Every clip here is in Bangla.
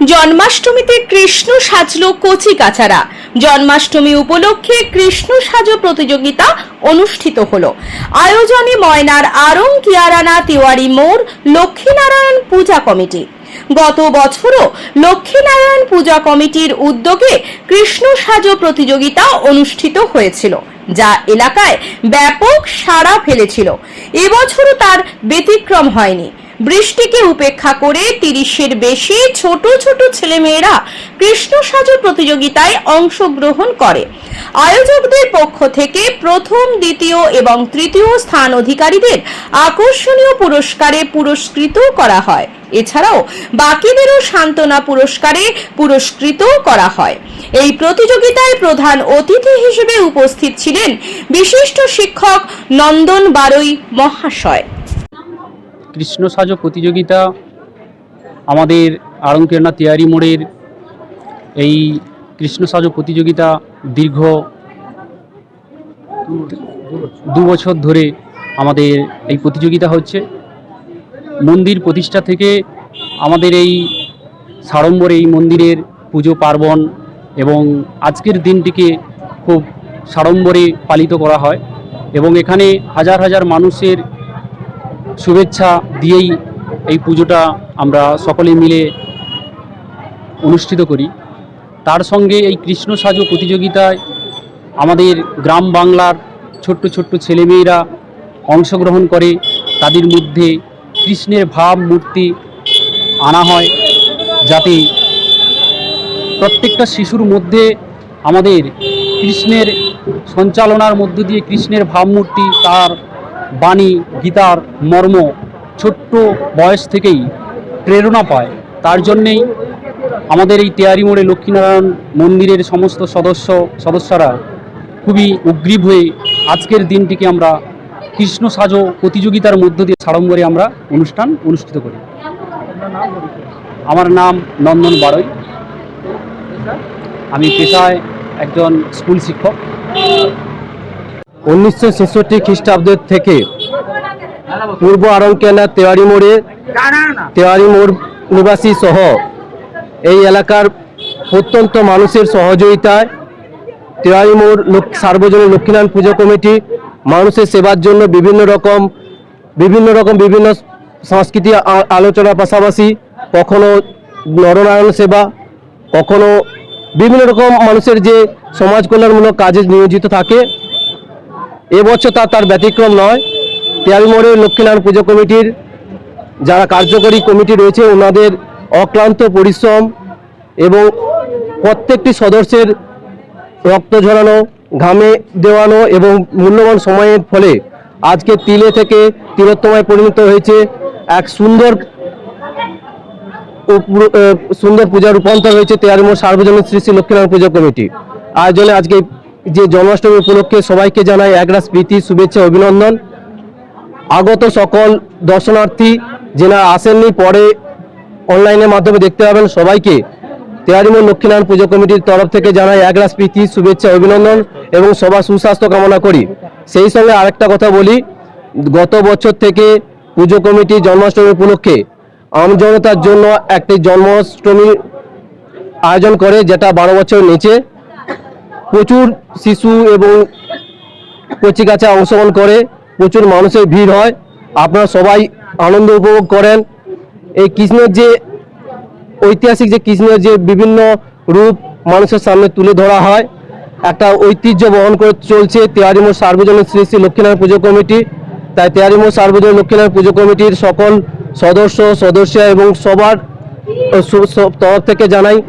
জন্মাষ্টমীতে কৃষ্ণ সাজলো কচিকাচারা। জন্মাষ্টমী উপলক্ষে কৃষ্ণ সাজো প্রতিযোগিতা অনুষ্ঠিত হলো। আয়োজনে ময়নার আরং কিয়ারানা তিওয়ারি মোড় লক্ষ্মীনারায়ণ পূজা কমিটি। গত বছরও লক্ষ্মীনারায়ণ পূজা কমিটির উদ্যোগে কৃষ্ণ সাজো প্রতিযোগিতা অনুষ্ঠিত হয়েছিল, যা এলাকায় ব্যাপক সাড়া ফেলেছিল। এবছরও তার ব্যতিক্রম হয়নি। বৃষ্টিকে উপেক্ষা করে 30-এর বেশি ছোট ছোট ছেলেমেয়েরা কৃষ্ণ সাজো প্রতিযোগিতায় অংশগ্রহণ করে। আয়োজকদের পক্ষ থেকে প্রথম, দ্বিতীয় এবং তৃতীয় স্থান অধিকারীদের আকর্ষণীয় পুরস্কারে পুরস্কৃত করা হয়। এছাড়াও বাকিদেরও সান্ত্বনা পুরস্কারে পুরস্কৃত করা হয়। এই প্রতিযোগিতায় প্রধান অতিথি হিসেবে উপস্থিত ছিলেন বিশিষ্ট শিক্ষক নন্দন বারৈ মহাশয়। কৃষ্ণ সাজো প্রতিযোগিতা আমাদের আরং কিয়ারানা তিওয়ারি মোড়ের এই কৃষ্ণ সাজো প্রতিযোগিতা দীর্ঘ 2 বছর ধরে আমাদের এই প্রতিযোগিতা হচ্ছে। মন্দির প্রতিষ্ঠা থেকে আমাদের এই সাড়ম্বরে এই মন্দিরের পুজো পার্বণ এবং আজকের দিনটিকে খুব সাড়ম্বরে পালিত করা হয় এবং এখানে হাজার হাজার মানুষের শুভেচ্ছা দিয়েই এই পুজোটা আমরা সকলে মিলে অনুষ্ঠিত করি। তার সঙ্গে এই কৃষ্ণ সাজো প্রতিযোগিতায় আমাদের গ্রাম বাংলার ছোট্ট ছোট্ট ছেলেমেয়েরা অংশগ্রহণ করে। তাদের মধ্যে কৃষ্ণের ভাব মূর্তি আনা হয়, যাতে প্রত্যেকটা শিশুর মধ্যে আমাদের কৃষ্ণের সঞ্চালনার মধ্য দিয়ে কৃষ্ণের ভাবমূর্তি, তার বাণী, গীতার মর্ম ছোট্ট বয়স থেকেই প্রেরণা পায়। তার জন্যেই আমাদের এই তিওয়ারি মোড়ে লক্ষ্মীনারায়ণ মন্দিরের সমস্ত সদস্যরা খুবই উগ্রীব হয়ে আজকের দিনটিকে আমরা কৃষ্ণ সাজো প্রতিযোগিতার মধ্য দিয়ে সাড়ম্বরে আমরা অনুষ্ঠিত করি। আমার নাম নন্দন বারৈ, আমি পেশায় একজন স্কুল শিক্ষক। 1966 খ্রিস্টাব্দের থেকে পূর্ব আরং কিয়ারানা তিওয়ারি মোড় নিবাসী সহ এই এলাকার প্রত্যন্ত মানুষের সহযোগিতায় তিওয়ারি মোড় সার্বজনীন লক্ষ্মীনারায়ণ পুজো কমিটি মানুষের সেবার জন্য বিভিন্ন রকম সাংস্কৃতিক আলোচনার পাশাপাশি কখনো নরনারায়ণ সেবা, কখনো বিভিন্ন রকম মানুষের যে সমাজ কল্যাণমূলক কাজে নিয়োজিত থাকে। এবছর তার ব্যতিক্রম নয়। তিওয়ারি মোড়ের লক্ষ্মীনারায়ণ পুজো কমিটির যারা কার্যকরী কমিটি রয়েছে, ওনাদের অক্লান্ত পরিশ্রম এবং প্রত্যেকটি সদস্যের রক্ত ঝরানো, ঘামে দেওয়ানো এবং মূল্যবান সময়ের ফলে আজকে তিলে থেকে তিলোত্তমায় পরিণত হয়েছে এক সুন্দর পূজার রূপান্তর হয়েছে তিওয়ারি মোড় সার্বজনীন শ্রী শ্রী লক্ষ্মীনারায়ণ পুজো কমিটি আয়োজনে। আজকে যে জন্মাষ্টমী উপলক্ষে সবাইকে জানাই একরাশ প্রীতি, শুভেচ্ছা, অভিনন্দন। আগত সকল দর্শনার্থী যারা আসেননি, পরে অনলাইনের মাধ্যমে দেখতে পাবেন, সবাইকে তিওয়ারি মোড় লক্ষ্মীনারায়ণ পুজো কমিটির তরফ থেকে জানাই একরাশ প্রীতি, শুভেচ্ছা, অভিনন্দন এবং সবার সুস্বাস্থ্য কামনা করি। সেই সঙ্গে আরেকটা কথা বলি, গত বছর থেকে পুজো কমিটি জন্মাষ্টমী উপলক্ষে আমজনতার জন্য একটি জন্মাষ্টমী আয়োজন করে, যেটা 12 বছর নিচে প্রচুর শিশু এবং কচিকাঁচা অংশগ্রহণ করে, প্রচুর মানুষের ভিড় হয়। আপনারা সবাই আনন্দ উপভোগ করেন। এই কৃষ্ণের যে ঐতিহাসিক কৃষ্ণের যে বিভিন্ন রূপ মানুষের সামনে তুলে ধরা হয়, একটা ঐতিহ্য বহন করে চলছে তিওয়ারি মোড় সার্বজনীন শ্রী শ্রী লক্ষ্মীনারায়ণ পুজো কমিটি। তাই তিওয়ারি মোড় সার্বজনীন লক্ষ্মীনারায়ণ পুজো কমিটির সকল সদস্য এবং সবার তরফ থেকে জানাই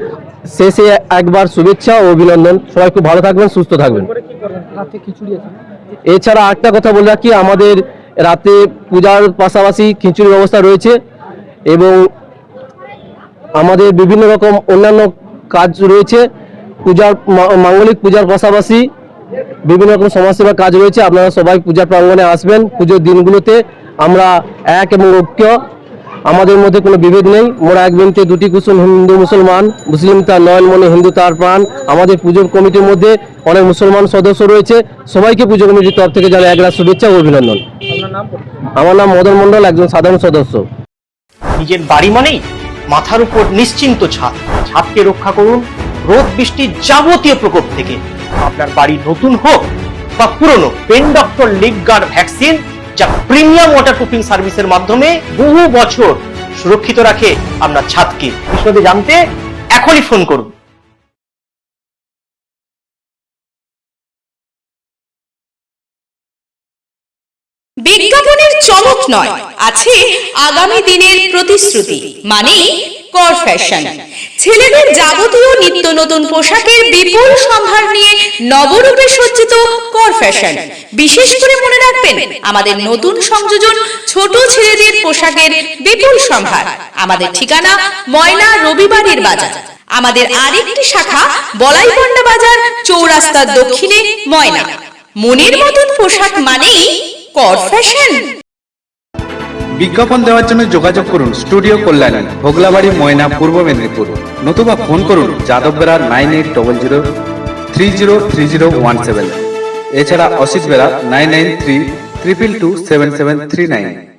শেষে একবার শুভেচ্ছা ও অভিনন্দন। সবাই খুব ভালো থাকবেন, সুস্থ থাকবেন। এছাড়া আরেকটা কথা বলে রাখি, আমাদের রাতে পূজার পাশাপাশি খিচুড়ির ব্যবস্থা রয়েছে এবং আমাদের বিভিন্ন রকম অন্যান্য কাজ রয়েছে। মাঙ্গলিক পূজার পাশাপাশি বিভিন্ন রকম সমাজসেবার কাজ রয়েছে। আপনারা সবাই পূজার প্রাঙ্গণে আসবেন। পুজোর দিনগুলোতে আমরা এক এবং ঐক্য, আমাদের মধ্যে কোনো বিভেদ নেই। মোরা এক বিনতে দুটি কুসুম, হিন্দু মুসলমান, মুসলিম তার নয়ন মনে, হিন্দু তার প্রাণ। আমাদের পুজো কমিটির মধ্যে অনেক মুসলমান সদস্য রয়েছে। সবাইকে পুজো কমিটির তরফ থেকে জানাই একরাশ শুভেচ্ছা ও অভিনন্দন। আমার নাম মদন মণ্ডল, একজন সাধারণ সদস্য। নিজের বাড়ি মানেই মাথার উপর নিশ্চিন্ত ছাদ। ছাদকে রক্ষা করুন রোদ বৃষ্টির যাবতীয় প্রকোপ থেকে। আপনার বাড়ি নতুন হোক বা পুরনো, pen doctor leak guard vaccine, যা প্রিমিয়াম ওয়াটারপ্রুফিং সার্ভিসের মাধ্যমে বহু বছর সুরক্ষিত রাখে আপনার ছাদকে। বিশদে জানতে এখনই ফোন করুন। বিজ্ঞাপনের চমক নয়, আছে আগামী দিনের প্রতিশ্রুতি, মানে কর ফ্যাশন। ছেলেদের যাবতীয় নিত্য নতুন পোশাকের বিপুল সম্ভার নিয়ে নবরূপে সজ্জিত কর ফ্যাশন। বিশেষ করে মনে রাখবেন, আমাদের নতুন সংযোজন ছোট ছেলেদের পোশাকের বিপুল সম্ভার। আমাদের ঠিকানা ময়না রবিবারের বাজার। আমাদের আরেকটি শাখা বলাইপন্ডা বাজার, চৌরাস্তার দক্ষিণে ময়না। মনের মতন পোশাক মানেই কর ফ্যাশন। বিজ্ঞাপন দেওয়ার জন্য যোগাযোগ করুন স্টুডিও কল্যাণী, ভোগলাবাড়ি, ময়না, পূর্ব মেদিনীপুর। নতুবা ফোন করুন যাদববেড়া 9800303017। এছাড়া অসিত বেড়া 9932227739।